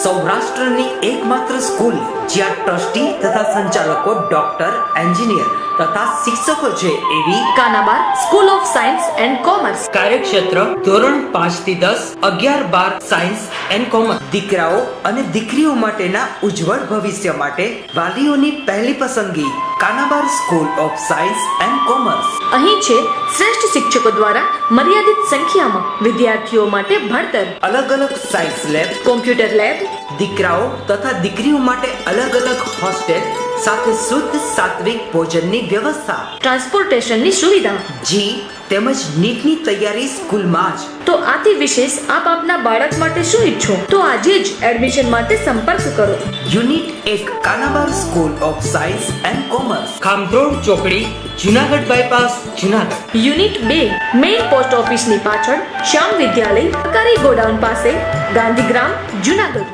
સૌરાષ્ટ્રની એકમાત્ર સ્કૂલ જ્યાં ટ્રસ્ટી તથા સંચાલકો ડોક્ટર, એન્જિનિયર તથા શિક્ષકો છે એવી Kanabar school of science and commerce. કાર્યક્ષેત્ર ધોરણ 5 થી 10, 11-12 સાયન્સ એન્ડ કોમર્સ. દીકરાઓ અને દીકરીઓ માટેના ઉજ્જવળ ભવિષ્ય માટે વાલીઓની પહેલી પસંદગી Kanabar school of science and commerce. અહીં છે શ્રેષ્ઠ શિક્ષકો દ્વારા મર્યાદિત સંખ્યામાં વિદ્યાર્થીઓ માટે ભણતર, અલગ અલગ સાયન્સ લેબ, કોમ્પ્યુટર લેબ, દીકરાઓ તથા દીકરીઓ માટે અલગ અલગ હોસ્ટેલ સાથે શુદ્ધ સાત્વિક ભોજનની વ્યવસ્થા, ટ્રાન્સપોર્ટેશનની સુવિધા. જી તેમજ નીટની તૈયારી સ્કૂલમાં જ. તો આથી વિશેષ આપ આપના બાળક માટે શું ઈચ્છો તો આજે જ એડમિશન માટે સંપર્ક કરો. Unit 1 Kanabar school of science and commerce, ખામરોડ ચોકડી, Junagadh bypass, Junagadh. Unit 2 main post ઓફિસની પાછળ, શ્યામ વિદ્યાલય, સરકારી ગોડાઉન પાસે, ગાંધીગ્રામ, જુનાગઢ.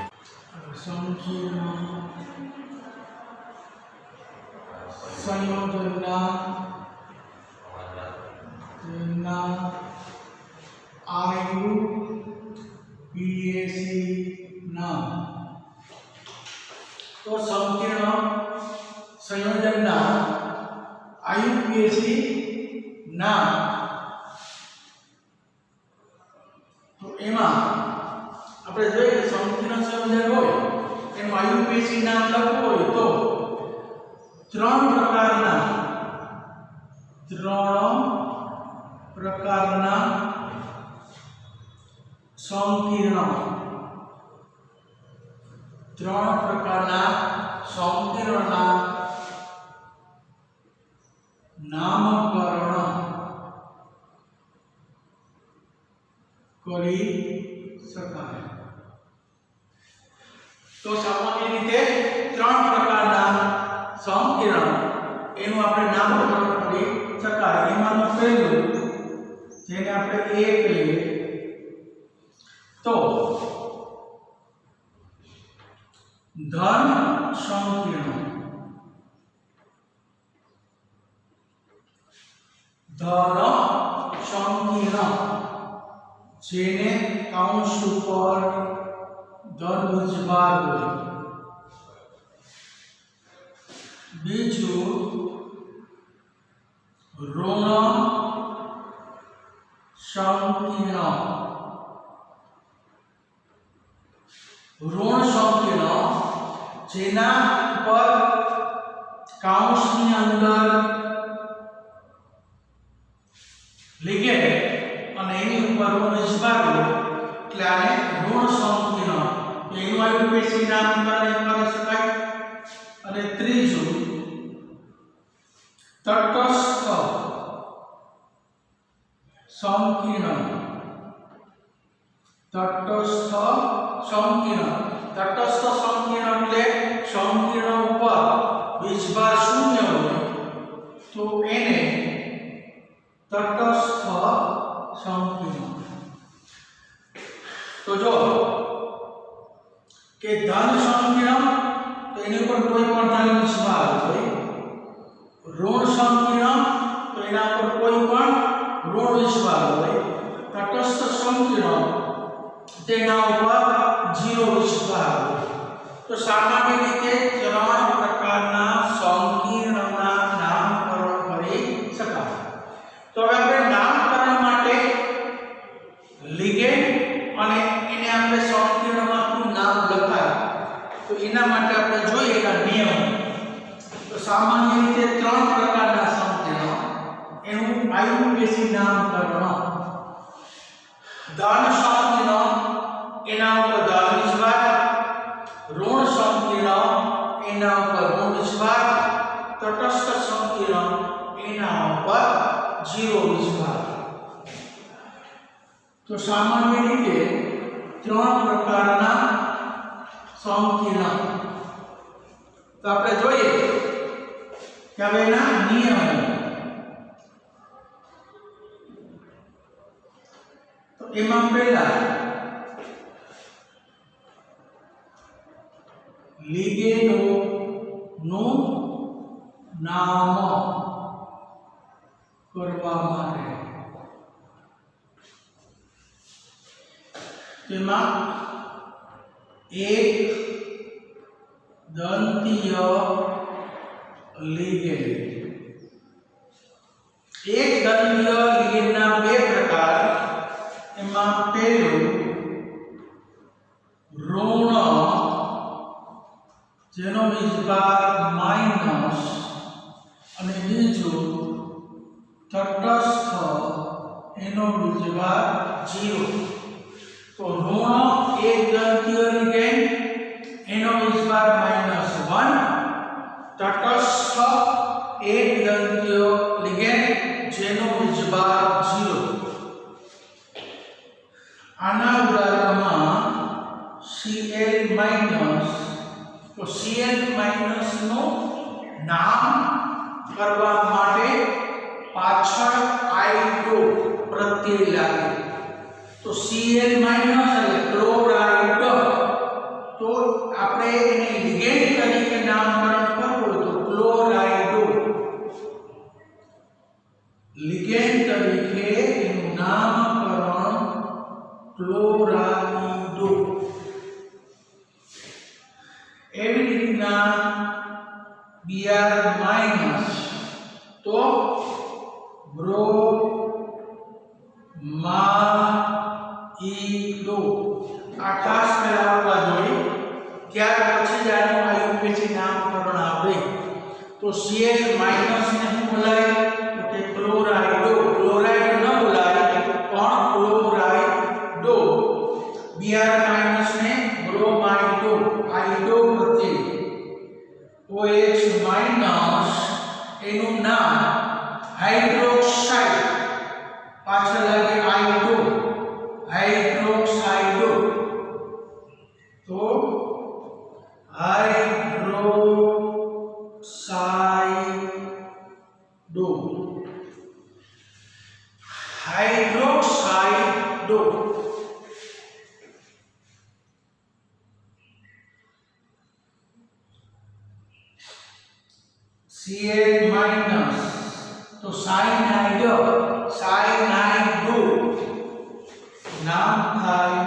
तो संकीर्ण संयोजन आयुपीएससी नाम तो एमा આપણે જોઈએ કે સંકીર્ણ સંયોજન હોય એનું આયુપીએસસી નામ લખવું હોય તો ત્રણ પ્રકારના સંકીર્ણ સંકીર્ણના નામકરણ કરી શકાય. તો સામાન્ય રીતે ત્રણ પ્રકારના સંકીર્ણ એનું આપણે નામકરણ કરી શકાય. એમાંનું પહેલું જેને આપણે A કહીએ તો ધન સંકીર્ણ. જેને કાઉન્સ ઉપર ધન ઉજ્જબાર હોય. બીજું ઋણ સંકીર્ણ. ઋણ સંકીર્ણ જેના ઉપર કાઉન્સની અંદર લિગેન્ડ અને એની ઉપર ઋણ ઉજ્જબાર હોય એટલે આને ઋણ સંકીર્ણ. એનું આયુપીએસસી નામ કરી શકાય. અને ત્રીજું તટસ્થ સંકીર્ણ. તટસ્થ સંકીર્ણ એટલે સંકીર્ણ ઉપર વીજભાર શૂન્ય હોય તો એને તટસ્થ સંકીર્ણ. તો જો કે ધન સંકીર્ણ તો એની ઉપર કોઈ પણ ધન વીજભાર હોય. ઋણ સંકીર્ણ તો એના પર કોઈ પણ ઋણ વીજભાર હોય. તટસ્થ સંકીર્ણ તેના ઉપર 0 વીજભાર હોય. તો સામાન્ય રીતે ત્રણ પ્રકારના સંકીર્ણના નામકરણ કરી શકાય. તો હવે આપણે નામકરણ માટે લિગેન્ડ અને એને આપણે સંકીર્ણમાં શું નામ લખાય તો એના માટે આપણે જોઈએ એના નિયમ. તો સામાન્ય રીતે ત્રણ પ્રકારના સંકીર્ણ એનું આયુપીએસસી નામકરણ. ધન સંકીર્ણ એના ઉપર ધન વીજભાર, ઋણ સંકીર્ણ એના ઉપર ઋણ વીજભાર, તટસ્થ સંકીર્ણ એના ઉપર 0 વીજભાર. તો સામાન્ય રીતે ત્રણ પ્રકારના સંકીર્ણ. તો આપણે જોઈએ કે હવે એના નિયમો. તો એમાં પહેલા લિગેન્ડનું નામ કરવા માટે તેમાં એક દંતીય લિગેન્ડ. એક દંતીય લિગેન્ડના બે પ્રકાર. એમાં પહેલું ઋણ, જેનો વીજભાર માઇનસ, અને બીજું તટસ્થ, એનો વીજભાર 0. તો ઋણ એક દંતીય લિગેન્ડ, એનો વીજભાર -1. તટસ્થ એક દંતીય લિગેન્ડ, જેનો વીજભાર 0. આના ઉદાહરણમાં Cl- તો Cl- નું નામ કરવા માટે પાછળ આઇડો પ્રત્યય લાગે. તો Cl- એટલે ક્લોરાઇડ. તો આપણે એને લિગેન્ડ તરીકે નામકરણ કરવું તો ક્લોરાઇડો. લિગેન્ડ તરીકે એનું નામકરણ ક્લોરાઇડો. એવી રીતના Br- તો બ્રોમાઇડો. આ ખાસ પહેલા આવવા જોઈએ, ત્યાર પછી જ આનું આયુર્વેદિક નામકરણ આવે. તો Cl- ને શું બોલાય? તો કે ક્લોરાઇડો. ક્લોરાઇડ ન બોલાય પણ ક્લોરાઇડો. Br- ને બ્રોમાઇડો. આઇડો પ્રત્યય. OH- એનું નામ હાઇડ્રોક્સાઇડ, પાછળ લાગે આઇડો, હાઇડ્રોક્સાઇડો. તો હાઇડ્રોક્સાઇડો, હાઇડ્રોક્સાઇડો. Cl- તો સાયનાઇડ, સાયનાઇડો. નામ થાય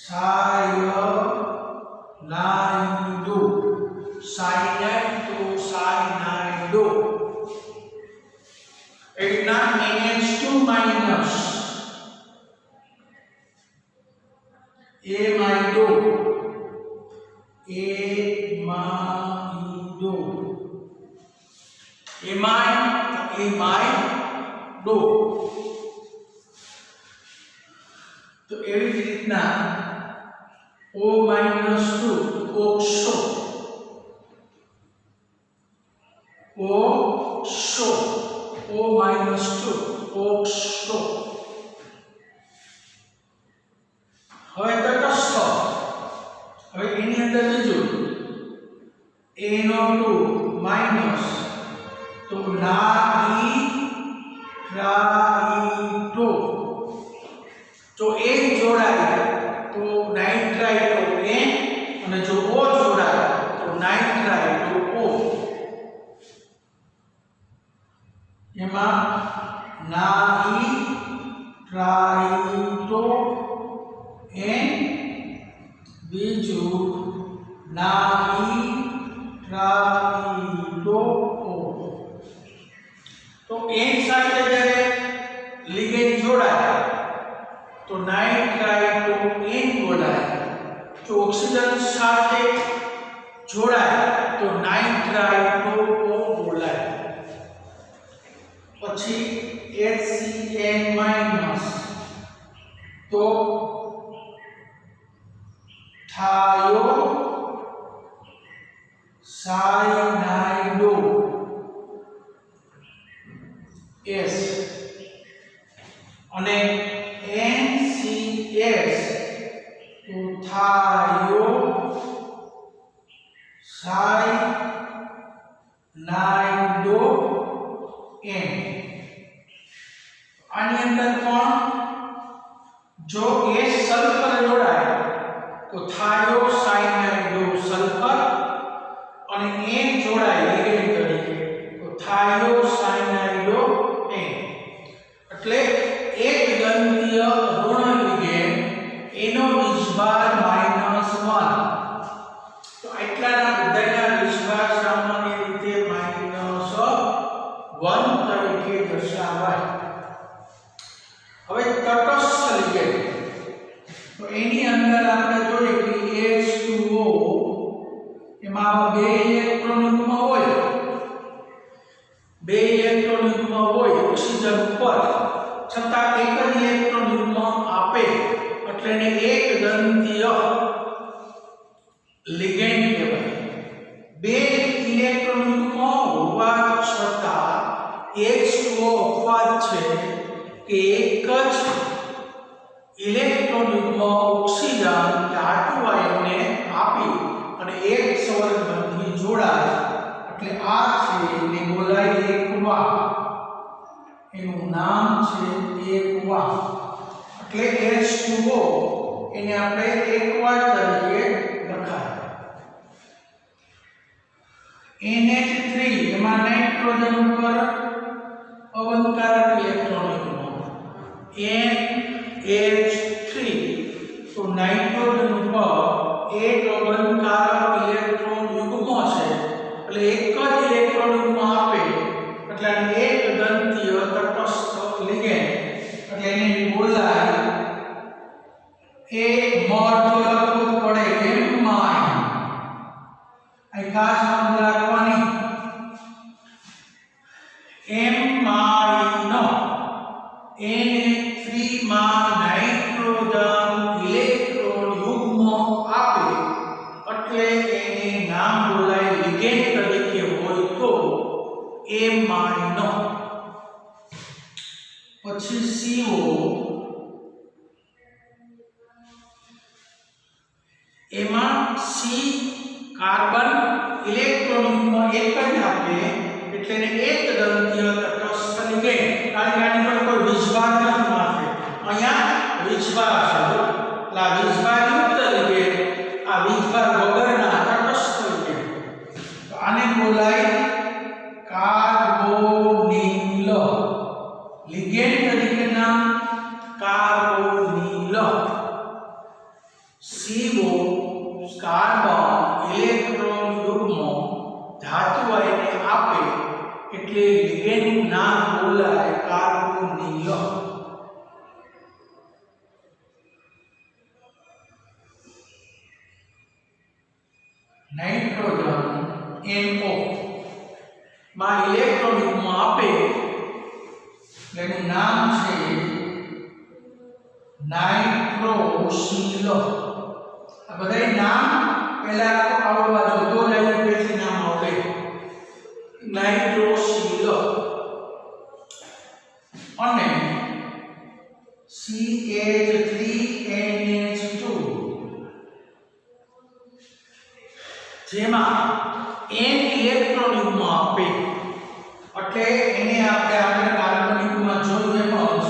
સાયનાઇડો. સાયનાઇડ તો સાયનાઇડો. એના NH2- એમાઇડો. એમાઇડો. એમાઇડો. તો એવી જ રીતના O-2 oxo. Oxo. O-2 oxo. હવે તટસ્થ. હવે એની અંદર બીજું NO2- તો નાઇટ્રાઇડો. જો એક જોડાય તો નાઇટ્રાઇડો N, અને જો O જોડાય તો નાઇટ્રાઇડો O. એમાં નાઇટ્રાઇડો N, બીજું નાઇટ્રાઇડો O. તો N સાથે જ્યારે લિગેન્ડ જોડાય તો નાઇટ્રાઇડો N બોલાય. જો ઓક્સિજન સાથે જોડાય તો નાઇટ્રાઇડો O બોલાય. પછી HCl- તો થાયોસાયનાઇડો S. અને NCS તો થાયોસાયનાઇડો N. આની અંદર પણ જો S સલ્ફર જોડાય તો થાયોસાયનાઇડો સલ્ફર, અને N જોડાય લિગેન્ડ તરીકે તો થાયોસાયનાઇડો N. એટલે એક દંતીય ઋણ લિગેન્ડ, એનો વીજભાર -1 તો આટલાના બધાના વિશ્વાસ સામાન્ય રીતે -1 તરીકે દર્શાવાય. હવે તટસ્થ લિગેન્ડ, તો એની અંદર આપણે જોઈએ કે H2O એમાં બે ઇલેક્ટ્રોન યુગ્મ હોય, ઓક્સિજન પર, છતાં એક જ ઇલેક્ટ્રોન યુગ્મ આપે એટલે એને એક દંતીય લિગેન્ડ કહેવાય. બે ઇલેક્ટ્રોન યુગ્મ હોવા છતાં H2O અપવાદ છે કે એક જ ઇલેક્ટ્રોન યુગ્મ ઓક્સિજન ધાતુ આયનને આપી અને એક સંવર્ધનથી જોડાય એટલે આ છે એને બોલાય એકવા. એનું નામ છે એકવા. એટલે H2O એને આપણે એકવા તરીકે લખાય. NH3 એમાં નાઇટ્રોજન ઉપર અવંકારક ઇલેક્ટ્રોન યુગ્મ NH3, તો નાઇટ્રોજન ઉપર એક અવંકારક ઇલેક્ટ્રોન યુગ્મ છે એટલે એક જ ઇલેક્ટ્રોન યુગ્મ આપે એટલે એક દંતીય તટસ્થ લિગેન્ડ. એટલે એને બોલાય એ મહત્વ લખવું પડે એમ આયન. અહીં ખાસ નોંધ રાખવાની એમ આયન NH3 માં નાઇટ્રોજન ઇલેક્ટ્રોન યુગ્મ આપે એટલે એને નામ બોલાય લિગેન્ડ તરીકે હોય તો એમ આયન. પછી CO એમાં C કાર્બન ઇલેક્ટ્રોન યુગ્મ એક જ આપે એટલે એને એક દંતીય તટસ્થ લિગેન્ડ. કારણ કે આની પર કોઈ વિજભાર નથી માથે, અહીંયા વિજભાર છે. એટલે આ વિજભારયુક્ત લિગેન્ડ, આ વિજભાર વગરના તટસ્થ લિગેન્ડ, તો આને બોલાય કાર્બોનિલ. લિગેન્ડ તરીકે નામ કાર્બોનિલ. CO કાર્બન ઇલેક્ટ્રોન યુગ્મ ધાતુ આયનને આપે એટલે લિગેન્ડનું નામ બોલાય કાર્બોનિલ. નાઇટ્રોજન NO માં ઇલેક્ટ્રોન યુગ્મ આપે એટલે એનું નામ છે નાઇટ્રોસિલ. આ બધાય નામ પહેલા આવડવા જો તો લેવું પછી નામ આવડે. નાઇટ્રોસિલ અને CH3NH2 જેમાં n ઇલેક્ટ્રોન યુગ્મ આપે એટલે એને આપણે આગળ કાર્બન યુગ્મમાં જોયું એમ જ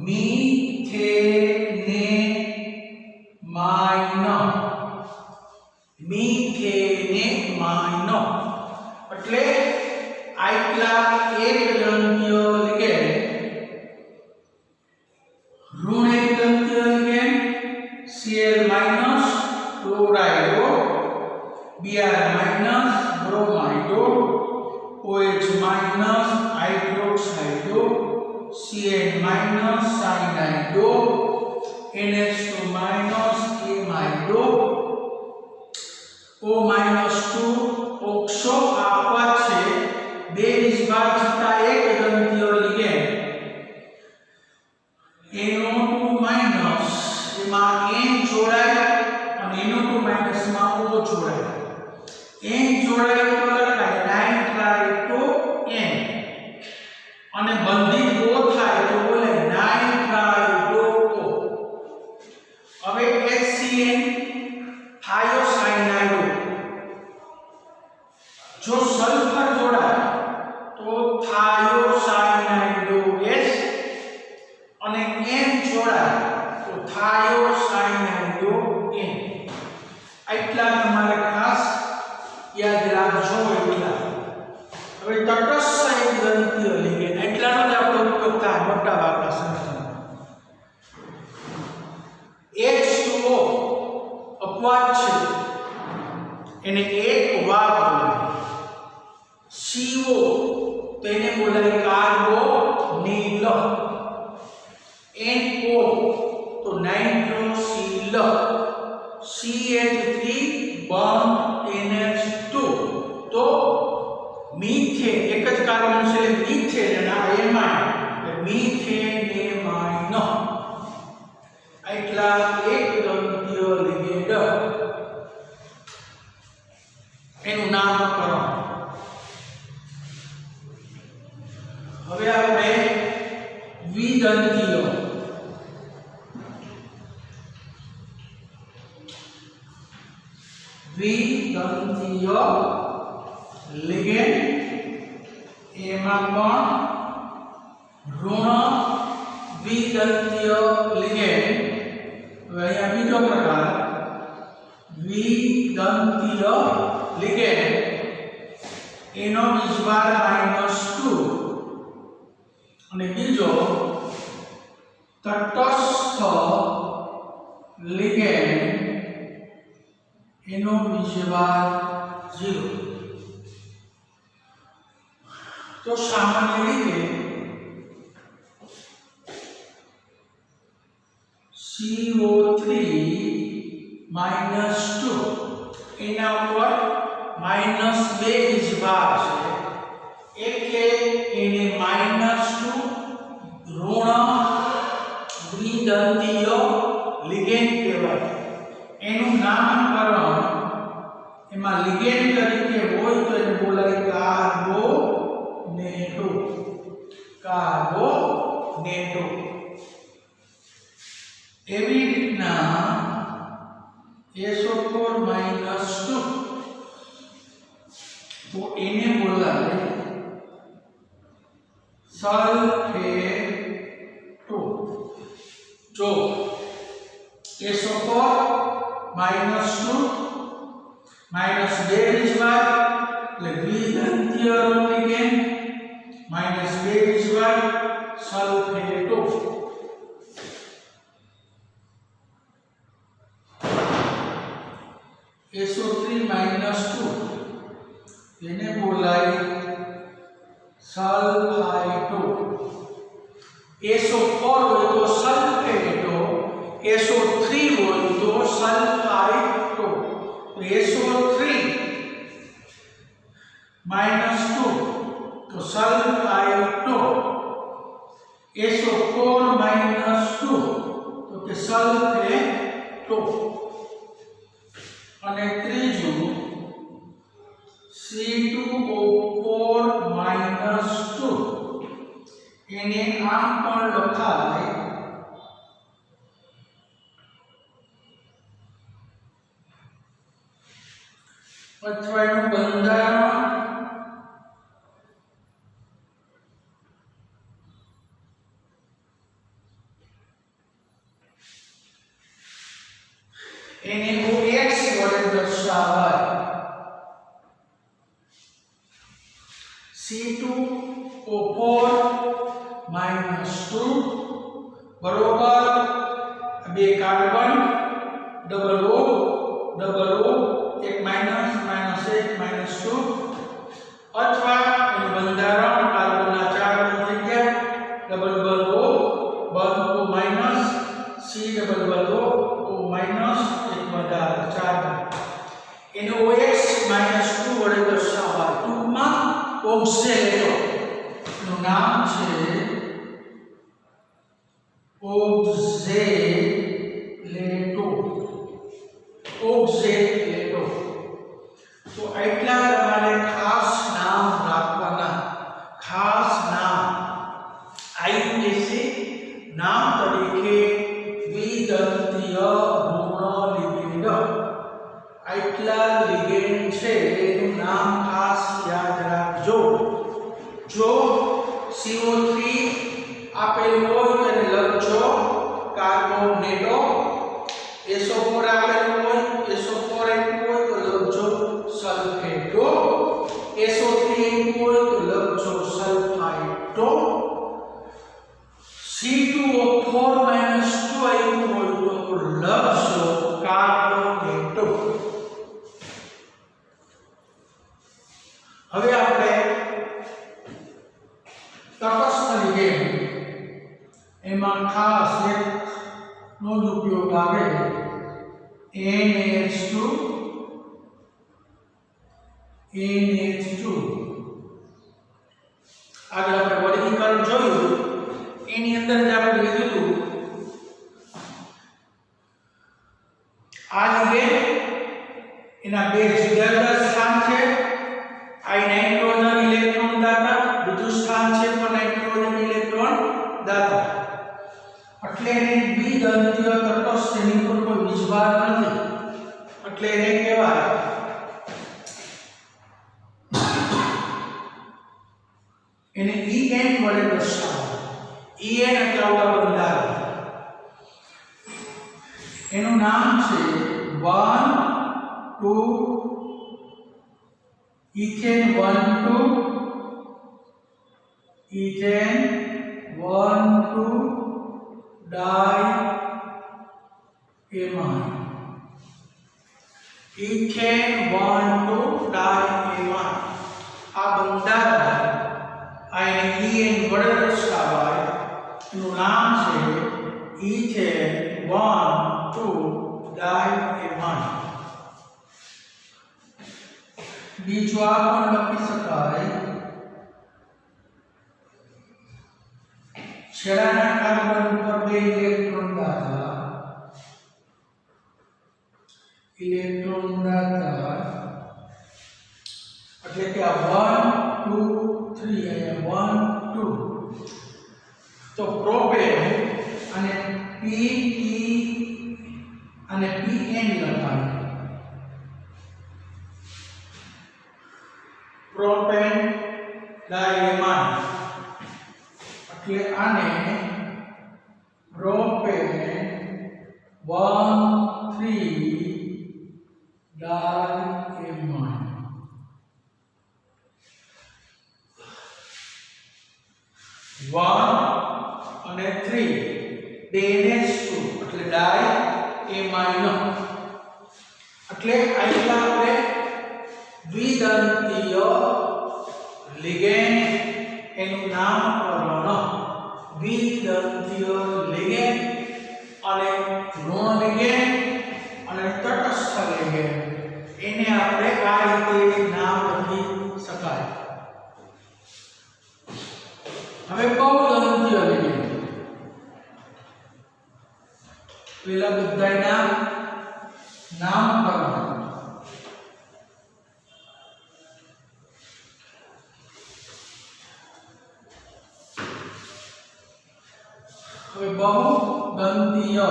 મિથેનેમાઇન. એટલે આટલા એક દંતીય લિગેન્ડ, ઋણ એક દંતીય ligand Cl- chlorido, Br- bromido, OH- hydroxido, Cn- cyanido, NH2- amido, O-2 oxo આપવા છે. બે વિજભાર છતાં એક દંતીય લિગેન્ડ NO2- એમાં N જોડાય અને NO2- માં O જોડાય. N જોડાય તો લખાય નાઇટ્રાઇટો N અને બંધિત O થાય તો બોલે નાઇટ્રાઇટો O. હવે HCN થાયોસાયનાઇડ, જો સલ્ફર જોડાય તો થાયોસાયનાઇડો S અને N જોડાય તો થાયોસાયનાઇડો N. આટલા તમારે ખાસ યાદ રાખજો. એટલા હવે તટસ્થ એક દંતીય લિગેન્ડ એટલાનો જ આપણો ઉપયોગ થાય મોટા ભાગના સંસ્થામાં. H2O અપવાદ છે એને એક વાદ બોલાય. CO તેને બોલાય કાર્બોનિલ. NO તો નાઇટ્રોસિલ. CH3 બોન્ડ NH2 તો મીથેન એક જ કાર્બન છે મીથેન અને આ એમાઇન એટલે મીથેનેમાઇન. એટલા એક દંતીય લિગેન્ડ એનું નામકરણ. હવે આપણે દ્વિદંતીય લિગેન્ડ એમાં પણ ઋણ દ્વિદંતીય લિગેન્ડ. હવે અહીંયા બીજો પ્રકાર દ્વિદંતીય લિગેન્ડ એનો વીજભાર -2 અને બીજો તટસ્થ લિગેન્ડ એનો વીજભાર 0. તો સામાન્ય રીતે CO3 -2 એના ઉપર -2 વીજભાર છે એટલે એને -2 ઋણ દ્વિદંતીય લિગેન્ડ કહેવાય. એનું નામકરણ એમાં લિગેન્ડ તરીકે હોય તો એને બોલાય કાર્બોનેટો. કાર્બોનેટો. એવી રીતના SO4 -2 તો એને બોલાય સલ્ફેટો. જો SO4 -2 -2 વીજભાર એટલે દ્વિદંતીય લિગેન્ડ -2 વીજભાર સલ્ફેટો. SO3 -2 એને બોલાય સલ્ફાઇટો. SO4 હોય તો સલ્ફેટો, SO3 હોય તો સલ્ફાઇટો. SO3 -2 તો સલ્ફાઇટો. SO4 -2 તો કે સલ્ફેટો. અને ત્રીજું C2O4 -2 એને આમ પણ લખાય અથવા એનું બંધારણ એને OX વડે દર્શાવાય. C2O4 -2 બરોબર બે કાર્બન ડબલ O એક માઇનસ -1 -2 અથવા એનું બંધારણ કાર્બનના 4 બંધ થઈ ગયા ડબલ O બંધ O minus C double O minus એક વધારે 4 એને OX -2 વડે દર્શાવાય. ટૂંકમાં ઓક્ઝેલેટો નું નામ છે ઓક્ઝેલેટો. ઓક્ઝેલેટો. તો એટલા તમારે ખાસ નામ રાખવાના. ખાસ નામ આઈયુએસએ નામ તરીકે દ્વિદંતીય ઋણ લિગેન્ડ. એટલા લિગેન્ડ છે એનું નામ ખાસ યાદ રાખજો. જો CO3 આપેલું હોય તો એને લખજો કાર્બોનેટો. SO4 આપેલું હોય SO4 આપ્યું હોય તો લખજો સલ્ફેટો. SO3 આપ્યું હોય તો લખજો સલ્ફાઇટો. C2O4 -2 આપ્યું હોય તો લખજો કાર્બોનેટો. 2. હવે આપણે તટસ્થ લિગેન્ડ એમાં ખાસ એક નોંધ ઉપયોગ આવે NH2 આગળ આપણે વર્ગીકરણ જોયું એની અંદર જ આપણે લીધું હતું આ લિગેન્ડ એના બે જુદા જુદા સ્થાન છે આ નાઇટ્રોજન ઇલેક્ટ્રોન દાતા બીજું સ્થાન છે તો નાઇટ્રોજન ઇલેક્ટ્રોન દાતા એટલે એને દ્વિદંતીય તટસ્થ એની પર કોઈ વિજભાર નથી એટલે એને કહેવાય એને En વડે દર્શાવો En એટલે આવડા બંધારણ એનું નામ છે 1 2 ethane 1 2 ethane 1 2 diamine ethane 1 2 diamine આ બંધારણ આ En વડે દર્શાવાય એનું નામ છે ethane 1 2 diamine બીજું આ પણ લખી શકાય છેડાના કાર્બન ઉપર બે ઇલેક્ટ્રોન દાતા એટલે કે આ 1 2 3 અહીંયા 1 2 તો પ્રોપેન અને P અને Pn લખાય પ્રોપેન ડાયમાઇન એટલે આને પ્રોપેન 1 3 ડાયમાઇન one અને 3 બે NH2 એટલે ડાયમાઇન એટલે આટલા આપણે દ્વિદંતીય લિગેન્ડ એનું નામકરણ દ્વિદંતીય લિગેન્ડ અને ઋણ લિગેન્ડ અને તટસ્થ લિગેન્ડ એને આપણે આ રીતે નામ આપી શકાય હવે બહુદંતીય લિગેન્ડ પેલા બધાના નામકરણ હવે બહુદંતીય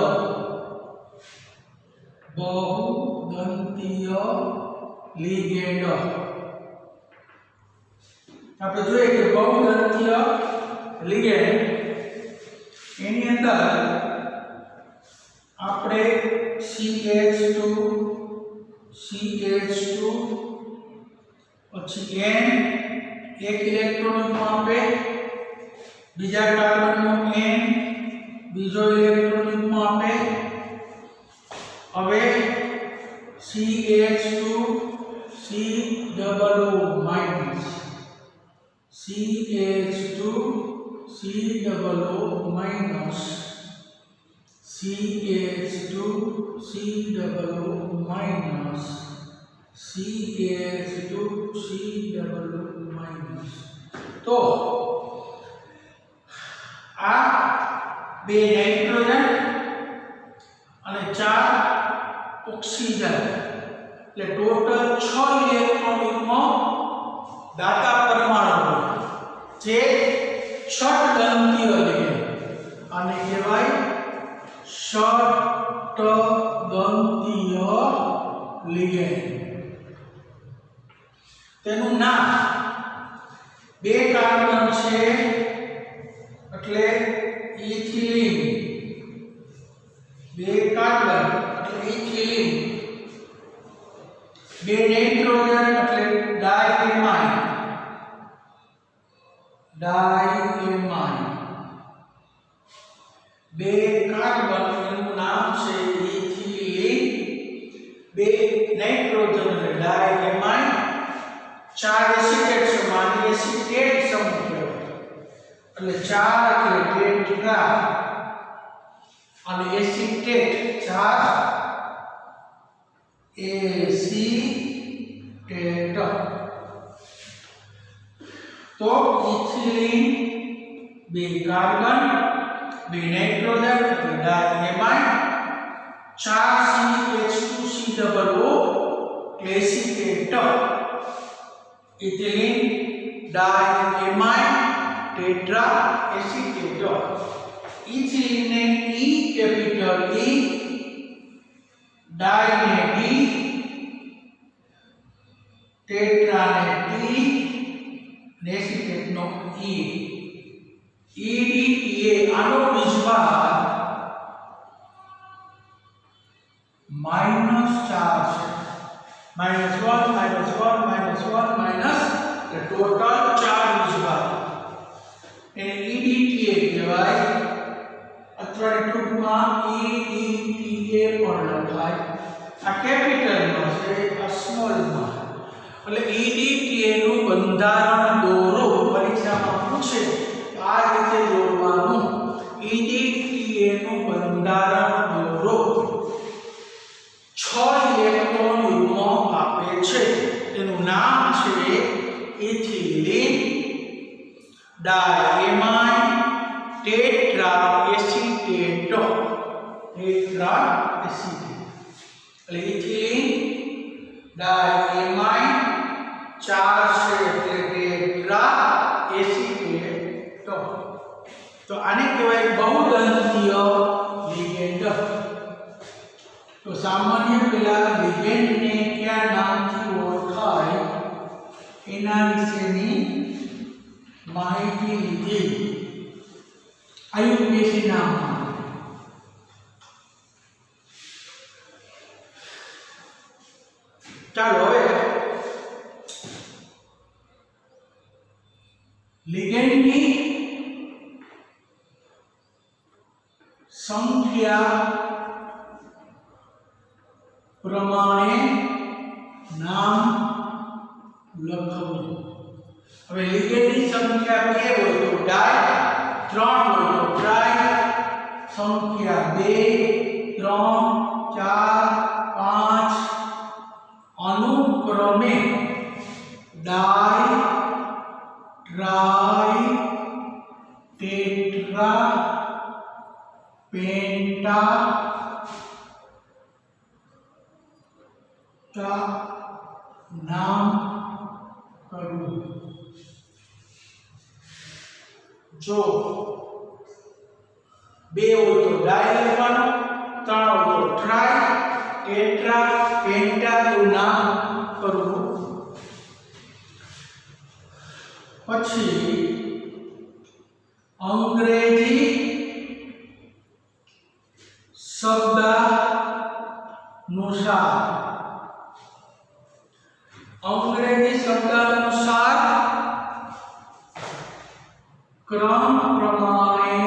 લિગેન્ડ આપણે જોઈએ કે બહુદંતીય લિગેન્ડ એની અંદર આપણે CH2 પછી N એક ઇલેક્ટ્રોન આપે બીજા કાર્બનનો N બીજો ઇલેક્ટ્રોન આપે હવે CH2 COO minus CH2 COO minus CH2 COO minus CH2 COO minus તો આ બે નાઇટ્રોજન અને 4 ઓક્સિજન એટલે ટોટલ 6 ઇલેક્ટ્રોનિકમાં દાતા પરમાણુ જે ષટદંતીય લિગેન્ડ આને કહેવાય ષટદંતીય લિગેન્ડ તેનું નામ બે કાર્બન છે એટલે ઇથિલિન બે કાર્બન એટલે ઇથિલિન બે નાઇટ્રોજન એટલે ડાયમાઇન બે કાર્બન એનું નામ છે ઇથિલિન બે નાઇટ્રોજન એટલે ડાયએમાઇન, 4 એસિટેટ સમાન એસિટેટ સમૂહ કહેવાય. એટલે 4 એટલે ટેટ્રા અને એસિટેટ 4 એસિટેટ. તો ઇથિલિન 2 કાર્બન 2 નાઇટ્રોજન એટલે diamine, 4 CH2COO acetate. Ethylene diamine tetra acetate. Ethylene ને E કેપિટલ E, ડાય ને D, ટેટ્રા ને T, એસિટેટ નો E. EDTA આનો બીજભાગ -4 છે. -1 એટલે ટોટલ 4 બીજભાગ. એને EDTA કહેવાય અથવા ટૂંકમાં EDTA પણ લખાય. આ કેપિટલમાં છે, આ સ્મોલમાં. એટલે EDTA નું બંધારણ દોરો. પરીક્ષામાં પૂછે આ રીતે દોરવાનું. EDTA નું બંધારણ દોરો. 6 ઇલેક્ટ્રોન યુગ્મ આપે છે. તેનું નામ છે ethylene diamine tetra acetate. Tetra acetate એટલે ઇથિલિન ડાયએમાઇન 4 છે એટલે ટેટ્રા એસિટેટ. તો આને કહેવાય બહુદંતીય લિગેન્ડ. તો સામાન્ય પેલા લિગેન્ડ ને કયા નામથી ઓળખાય એના વિશેની માહિતી લીધી. આયુર્વેદ નામ. ચાલો હવે લિગેન્ડની સંખ્યા પ્રમાણે નામ લખવું. હવે લિગેન્ડની સંખ્યા 2 હોય તો ડાય, 3 હોય તો ટ્રાય, સંખ્યા 2 3 4 5 અનુક્રમે ડાય, ટ્રાય, ટેટ્રા, પેન્ટા, કા નામ કરવું. જો 2 હોય તો ડાય લેવાનું, 3 હોય તો ટ્રાય, ટેટ્રા, પેન્ટા નું નામ કરવું. પછી અંગ્રેજી શબ્દાનુસાર ક્રમ પ્રમાણે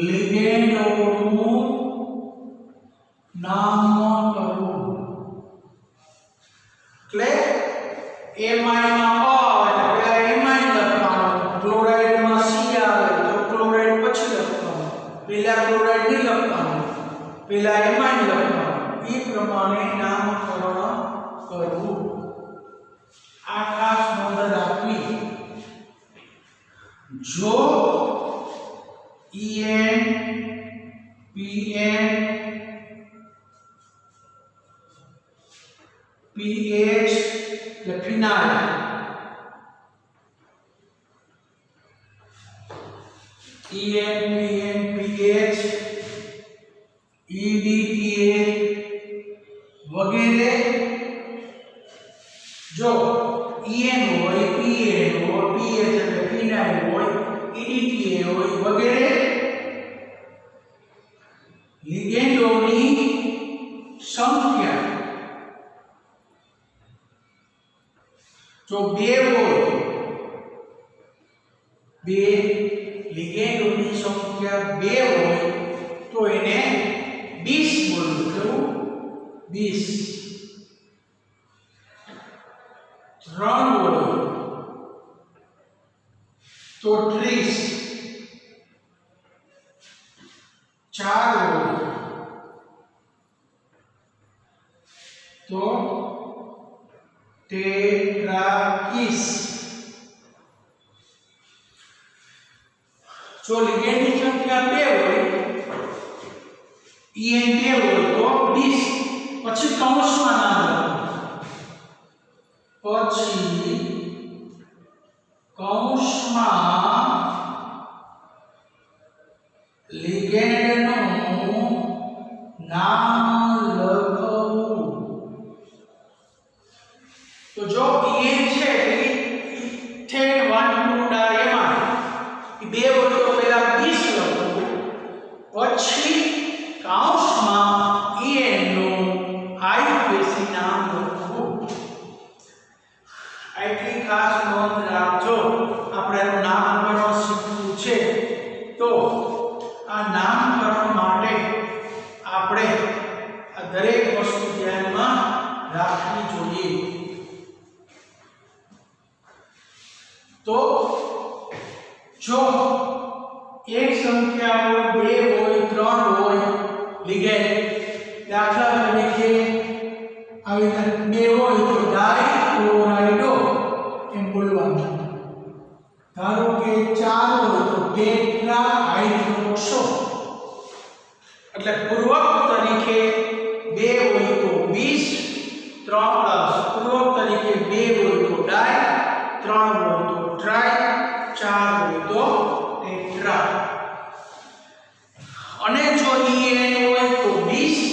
લિગેન્ડોનું નામ કરવું. એટલે એમાઇન માં પેલા એમાઇન લખવાનું, ક્લોરાઇડમાં સી આવે તો ક્લોરાઇડ પછી લખવાનું, પેલા ક્લોરાઇડ નહીં લખવાનું, પેલા એમાઇન લખવાનું. એ પ્રમાણે નામકરણ કરવું. આ ખાસ નોંધ રાખવી. જો EN PN PH the phenyl EN PN PH EDTA વગેરે જો EN હોય PN હોય PH એટલે phenyl હોય EDTA હોય વગેરે લિગેન્ડોની સંખ્યા જો 2 હોય, 2 લિગેન્ડોની સંખ્યા 2 હોય તો એને 20 બોલવું કેવું 20 3 બોલો તો 30 4 બોલો તો તેત્રાકીસ જો લિગેન્ડની સંખ્યા 2 હોય en 2 હોય તો 20 પછી કૌંસમાં નામ લખો પછી કૌંસમાં લિગેન્ડનું નામ લખવું તો જો en છે ઇથેન 1,2 ડાયમાં એ બે હોય તો પહેલા 20 લખવું પછી કૌંસમાં en નું આયુર્વેદિક નામ લખવું આટલી ખાસ નોંધ રાખજો આપણે એનું નામકરણ શીખવું છે તો આ નામકરણ માટે આપણે આ દરેક વસ્તુ ધ્યાનમાં રાખવી જોઈએ તો જો એક સંખ્યા હોય 2 હોય 3 હોય લિગેન્ડ દાખલા તરીકે આવી રીતે 2 હોય તો ડાયક્લોરાઇડો એમ બોલવાનું ધારો કે 4 હોય તો ટેટ્રાહાઇડ્રોક્સો એટલે પૂર્વક તરીકે 2 હોય તો 20 પૂર્વક તરીકે 2 હોય તો ડાય 3 હોય તો ટ્રાય 4 હોય તો ટેટ્રા અને જો en હોય તો 20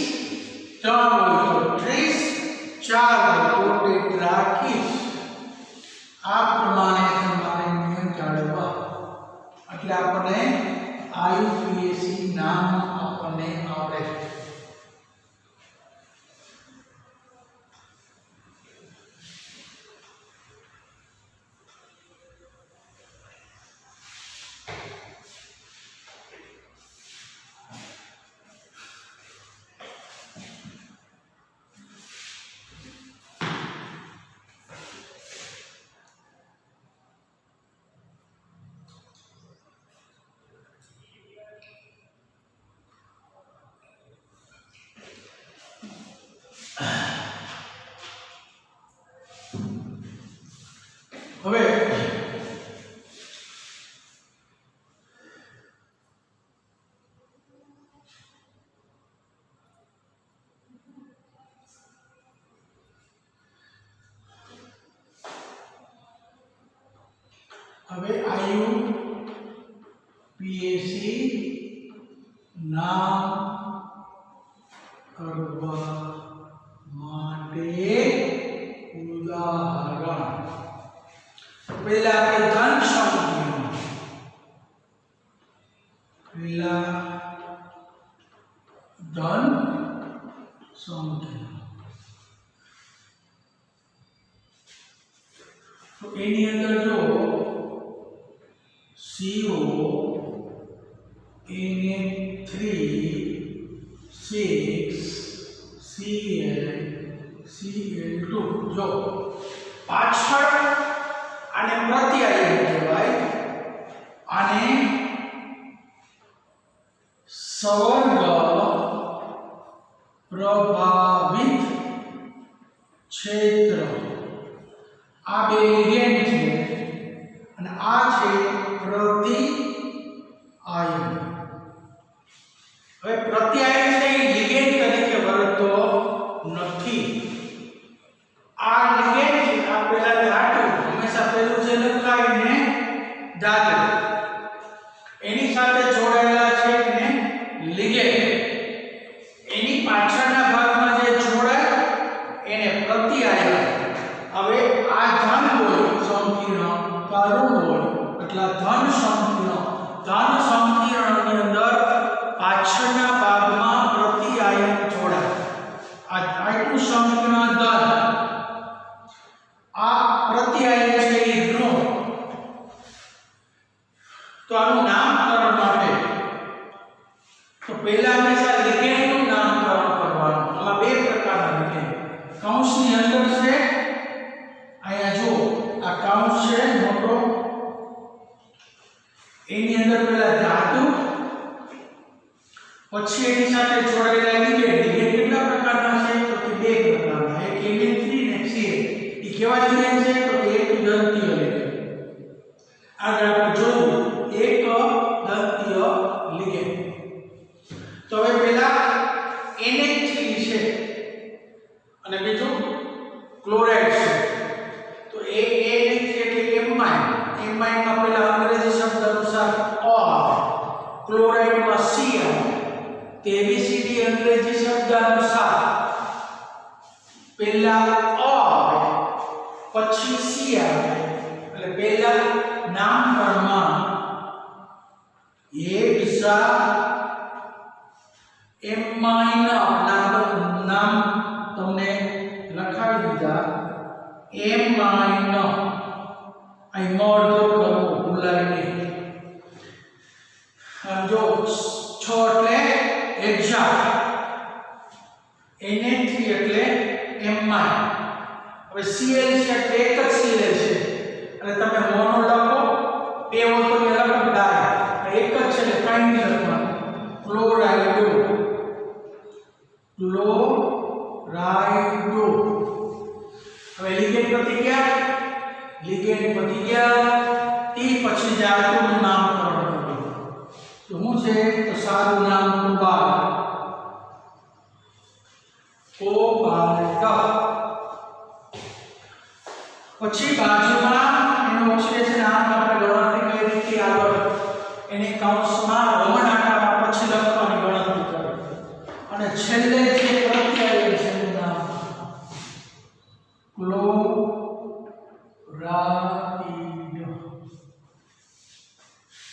3 હોય તો 30 4 હોય તો ટેટ્રાકીસ આ પ્રમાણે તમારે નિયમ જાળવવા એટલે આપણે આયુપીએસી નામ આપણને આવડે હવે આયુપીએસી નામ કરવા માટે ઉદાહરણ પહેલા આપણે ધન સંખ્યા તો એની અંદર જો CO Na3 6 Cl Cl2 જો પાછળ આને પ્રત્યાયન કહેવાય આને સવર્ગ પ્રભાવિત ક્ષેત્ર આ બે લિગેન્ડ છે અને આ છે પ્રતિઆયન હવે પ્રત્યાયન છે એ લિગેન્ડ તરીકે વર્તતો નથી આ લિગેન્ડ છે આ પહેલા ધાતુ હંમેશા પહેલું જે લખાય ને ધાતુ એની સાથે જોડાયેલા છે ને લિગેન્ડ એની પાછળના ભાગમાં જે જોડાય એને પ્રત્યાયન હવે આ ધન હોય સંકીર્ણ કરુણ હોય એટલે ધન સંકીર્ણની અંદર પાછળના ભાગમાં પ્રત્યાયન જોડાય આ આટલું સંકીર્ણ ધન આ પ્રત્યાયન છે એ ઋણ તો આનું નામકરણ માટે તો પહેલા હંમેશા લિગેન્ડનું નામ અંદર પહેલા ધાતુ, પછી એની સાથે જોડાયેલા લિગેન્ડ. લિગેન્ડ કેટલા પ્રકારના છે? તો કે બે પ્રકારના, એક Na3 ને Cl. એ કેવા લિગેન્ડ છે? તો કે એક દંતીય લિગેન્ડ. આગળ આપણે જોયું એક દંતીય લિગેન્ડ. તો હવે પહેલા Na3 છે અને બીજું ક્લોરાઇડ છે. તો એ Na3 એટલે એમાઇન. એમાઇનમાં પહેલા અંગ્રેજી શબ્દ અનુસાર O આવે, ક્લોરાઇડમાં C આવે. તો ABCD અંગ્રેજી શબ્દ અનુસાર પહેલા O આવે પછી C આવે. એટલે પહેલા નામકરણમાં હેક્સા એમાઇન નામ તમને લખાવી દીધા. એમાઇન અહીં મોડ કરવો ભૂલાય નહીં. જો 6 એટલે હેક્સા, Na3 એટલે એમાઇન. હવે Cl છે એટલે એક જ Cl છે અને તમે મોનો લખો, બે હોય તો લખો ડાય. એક જ છે એટલે કાઈ નહીં લખવાનું. ક્લોરાઇડો, ક્લોરાઇડો. હવે લિગેન્ડ પતી ગયા. લિગેન્ડ પતી ગયા તે પછી ધાતુનું નામકરણ કરવું. તો શું છે? તો સારું નામ કોબાલ્ટ. કોબાલ્ટ. પછી બાજુમાં એનું ઓક્સિડેશન આમ આપણે ગણતરી કઈ રીતે આગળ એને કૌંસમાં રોમન આકારમાં પછી લખવાની ગણતરી કરો. અને છેલ્લે જે પ્રત્યય છે એનું નામ ક્લોરાઇડ.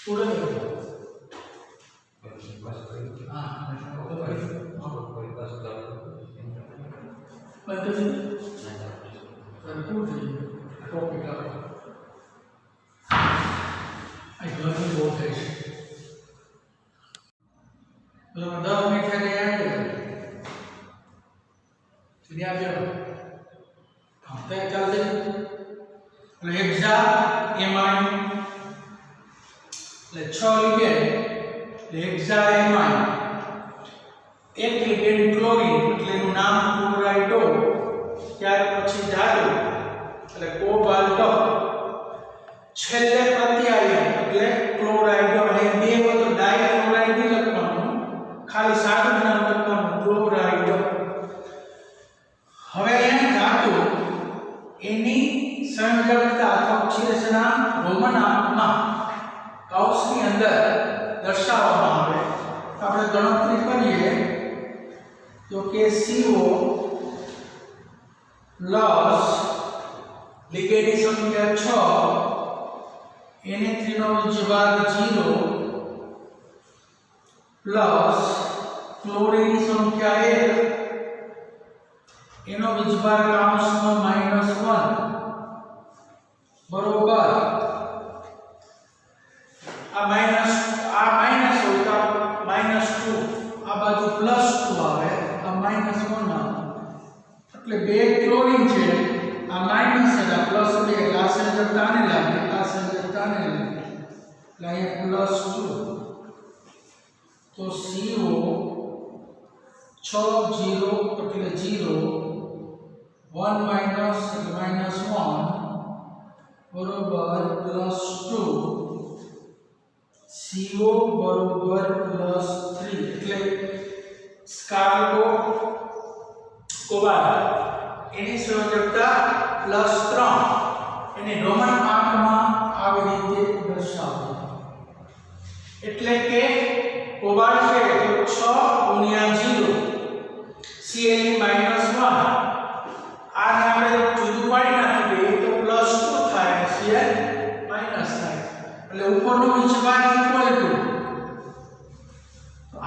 પૂરું ટોપિક આવે આ ગરમી બહુ થાય છે. તો 10 મિનિટ થઈ યાદ કરી આપ્યો. હા તે ચાલશે. એટલે હેક્સા એમાઇન એટલે 6 લિગેન્ડ એટલે હેક્સા એમાઇન. એક લિગેન્ડ ક્લોરીન એટલે એનું નામ ક્લોરાઇડો. ત્યાર પછી ધાતુ એટલે કોબાલ્ટ. છેલ્લે પ્રત્યાયન એટલે ક્લોરાઇડ. અને બે હોય તો ડાયક્લોરાઇડ નહીં લખવાનું, ખાલી સાદું નામ લખવાનું ક્લોરાઇડ. હવે અહીંયા ધાતુ એની સંયોજકતા અથવા ઓક્સિડેશનના રોમન આંકમાં કૌંસની અંદર દર્શાવવામાં આવે. તો આપણે ગણતરી કરીએ તો કે CO પ્લસ લિગેન્ડની સંખ્યા 6, Na3 નો વીજભાર 0 પ્લસ ક્લોરીનની સંખ્યા 1 એનો વીજભાર કૌંસમાં -1 બરોબર. આ માઈનસ હોય તો -2, આ બાજુ +2 આવે, આ -1 આવે. એટલે બે ક્લોરીન છે, આ માઈનસ છે, આ પ્લસ 2 એટલે આ સંયોજકતા આને લાગે, આ સંયોજકતા આને લાગે. એટલે અહીંયા +2. તો CO 6 0 એટલે 0, 1 માઈનસ એટલે -1 બરોબર +2, CO બરોબર +3 એટલે સ્કાર્બો કોબાલ્ટ એની સંયોજકતા +3. એને રોમન આંકમાં આવી રીતે દર્શાવો. એટલે કે કોબાલ્ટ છે તો 6 × 0 Cl -1. આને આપણે જુદું પાડી નાખીએ તો +2 થાય, Cl માઈનસ થાય. એટલે ઉપરનો વીજભાર ઇક્વલ ટુ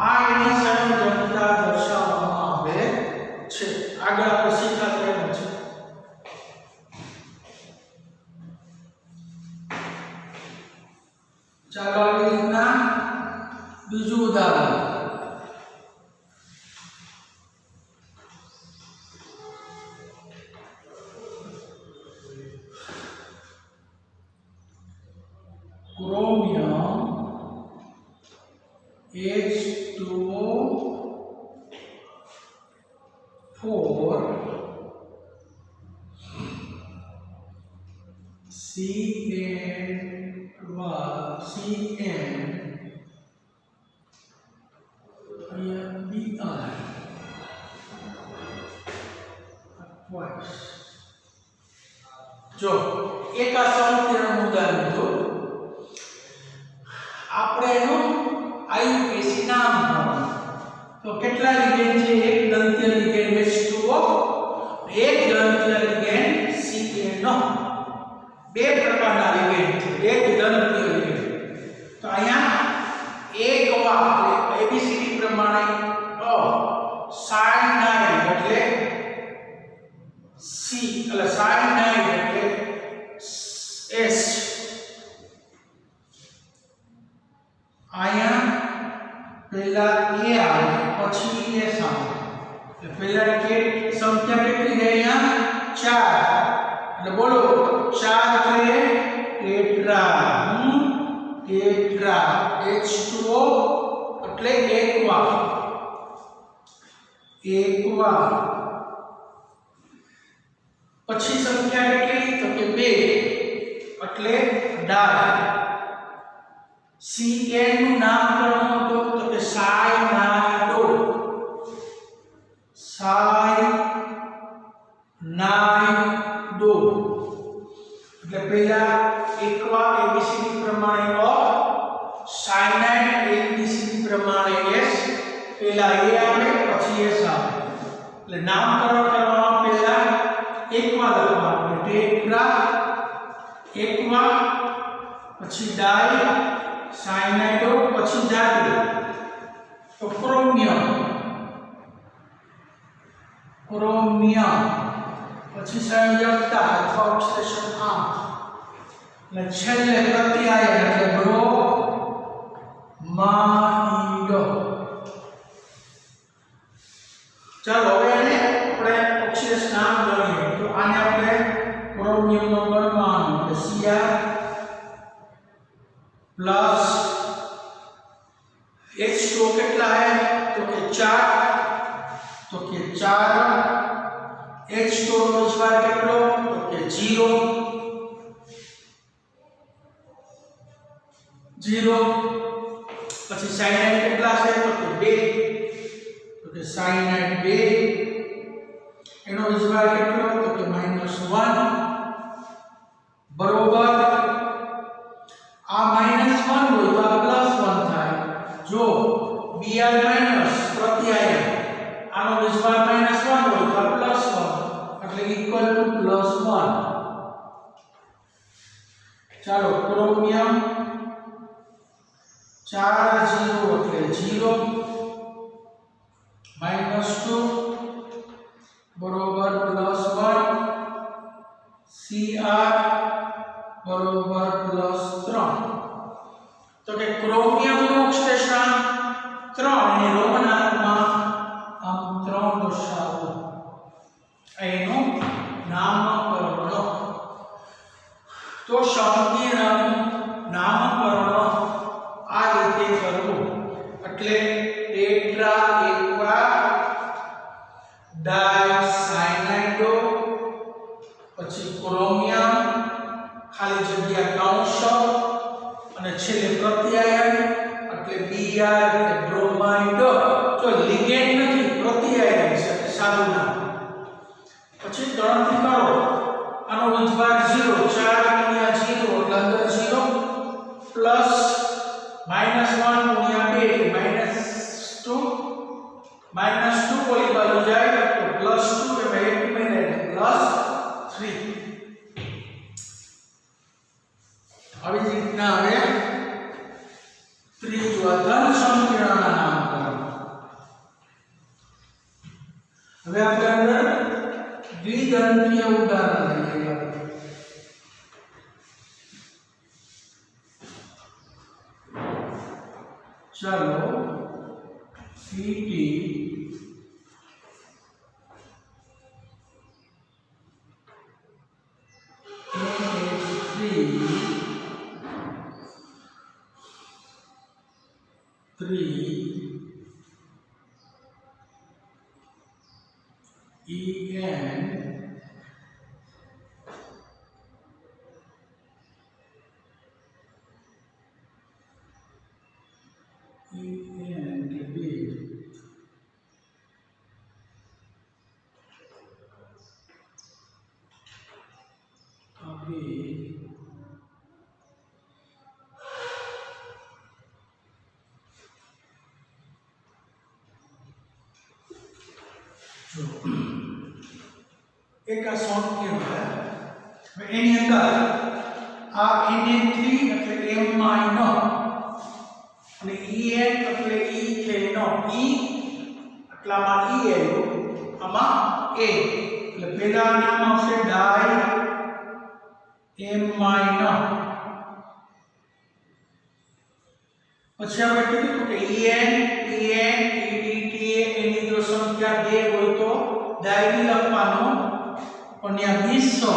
આ એની સંયોજકતા દર્શાવવામાં આવે છે. આગળ આપણે શીખા કેવું છે. ચાલો આવી રીતના બીજું ઉદાહરણ. ક્રોમિયમ H2O 4 CN Br જો એક આ સમીકરણનું ઉદાહરણ જો આપણે એનું આયુપીએસી નામ આપવાનું તો કેટલા લિગેન્ડ છે એક દંત્ય લિગેન્ડ H2O એક દંત્ય લિગેન્ડ CN નો બે પ્રકારના લિગેન્ડ છે એક દંત્ય લિગેન્ડ તો અહીંયા એક વાર એબીસીડી પ્રમાણે સાયનાઇડ એટલે C એટલે સાયનાઇડ એટલે S અહીંયા પહેલા A આવે પછી S આવે એટલે પહેલા કે સંખ્યા કેટલી છે અહીંયા 4 એટલે બોલો 4 એટલે ટેટ્રા H2O એટલે એકવાર પછી સંખ્યા કેટલી તો કે 2 એટલે ડાય CN નું નામકરણ હતું તો કે સાયનાઇડો એટલે પહેલા એકવાર એબીસીડી પ્રમાણે સાયનાઇડ એબીસીડી પ્રમાણે S પહેલા A આવે પછી S આવે એટલે નામકરણ કરવામાં પહેલા એકવાર લખવાનું ટેટ્રા એકવાર પછી ડાઈ સાયનાઇડો પછી ધાતુ તો ક્રોમિયમ પછી સંયોજકતા અથવા ઓક્સિડેશન આંક અને છેલ્લે પ્રત્યાયન એટલે બ્રોમાઇડ ચાલો હવે આને આપણે ઓક્સિડેશન નામ ગણીએ તો આને આપણે ક્રોમિયમ નો પરમાણુ એટલે Cr प्लस H2O कितना है तो कि 4 H2O નો સ્વાર કેટલો તો કે 0 પછી સાયનાઇડ કેટલા છે તો કે 2 તો કે સાયનાઇડ 2 એનો સ્વાર કેટલો તો કે -1 બરોબર આ -1 હોય તો આ +1 થાય જો Br માઈનસ પ્રત્યાયન આનો વિસ્ભાર -1 હોય તો આ +1 એટલે ઇક્વલ ટુ +1 ચાલો ક્રોમિયમ 4 0 એટલે 0 -2 બરોબર +1 Cr बरोबर +3 तो के क्रोमियम નું ઓક્સિડેશન 3 અને રોમનાથમાં આમ 3 દર્શાવો એનું નામકરણ તો સંકીર્ણ નામકરણ આ રીતે કરવું એટલે ટેટ્રા એકવાર ડાયસાયનાઇડો પછી ક્રોમિયમ ખાલી જગ્યા કૌંસ અને છેલ્લે પ્રત્યાયન એટલે Br એટલે બ્રોમાઇડ તો લિગેન્ડ નથી પ્રત્યાયન છે એટલે સાદું નામ પછી ગણતરી કરો આનો વિસ્ભાર 0 4 ગુણ્યા 0 એટલે અંદર 0 પ્લસ -1 ગુણ્યા 2 એટલે -2 ઓલી બાજુ જાય તો +2 એટલે 1 મિનિટ +3 આવી રીતના હવે ત્રીજું ધન સંકીર્ણના નામકરણ હવે આપણે અંદર દ્વિદંતીય ઉદાહરણ લઈએ ચાલો Ct एक आ संकीर्ण है एनी अंदर आ NN3 એટલે M માઇનર અને EN એટલે E થેનો E એટલામાં E આવ્યો આમાં A એટલે પહેલા નામ આવશે ડાઈ M માઇનર પછી આપણે કીધું કે EN EDTA એની જો સંખ્યા 2 હોય તો ડાયરી લખવાનો પણ ત્યાં 20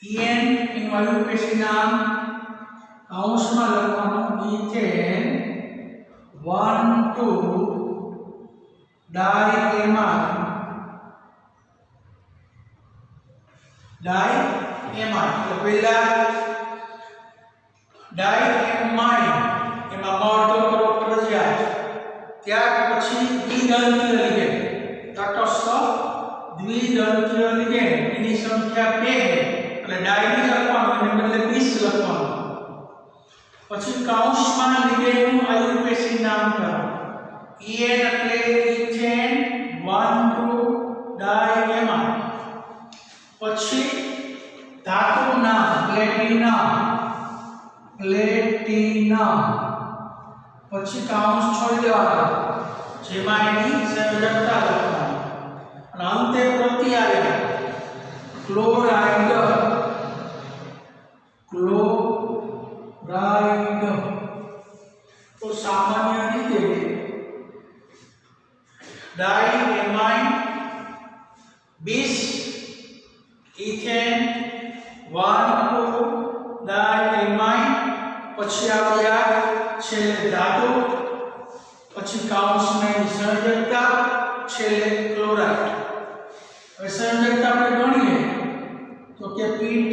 EN એનું આયુર્વેદિક નામ કૌંસમાં લખવાનું ઇથેન 1 2 ડાયએમાઇન તો પહેલા ડાયએમાઇન એમાં મહત્વ કરો ફરજિયાત ત્યાર પછી દ્વિદંતીય લિગેન્ડ તટસ્થ દ્વિદંતીય લિગેન્ડ એની સંખ્યા 2 એટલે ડાયરી લખવાનું એને બદલે 20 લખવાનું પછી કૌંસમાં લિગેન્ડનું આયુર્વેદિક નામ કરો EN એટલે ઇથેન 1 2 ડાયએમાઇન પછી ધાતુ નામ પ્લેટિનમ પછી કૌંસ છોડી દેવાના જેમાં એની સંયોજકતા લખવાની અને અંતે પ્રત્યાયન ક્લોરાઇડ તો સામાન્ય રીતે ડાયએમાઇન 20 ઇથેન 1 2 ડાયએમાઇન પછી આવ્યા છેલ્લે ધાતુ પછી કૌંસમાં સંયોજકતા છેલ્લે ક્લોરાઇડ હવે સંયોજકતા આપણે ગણીએ તો કે PT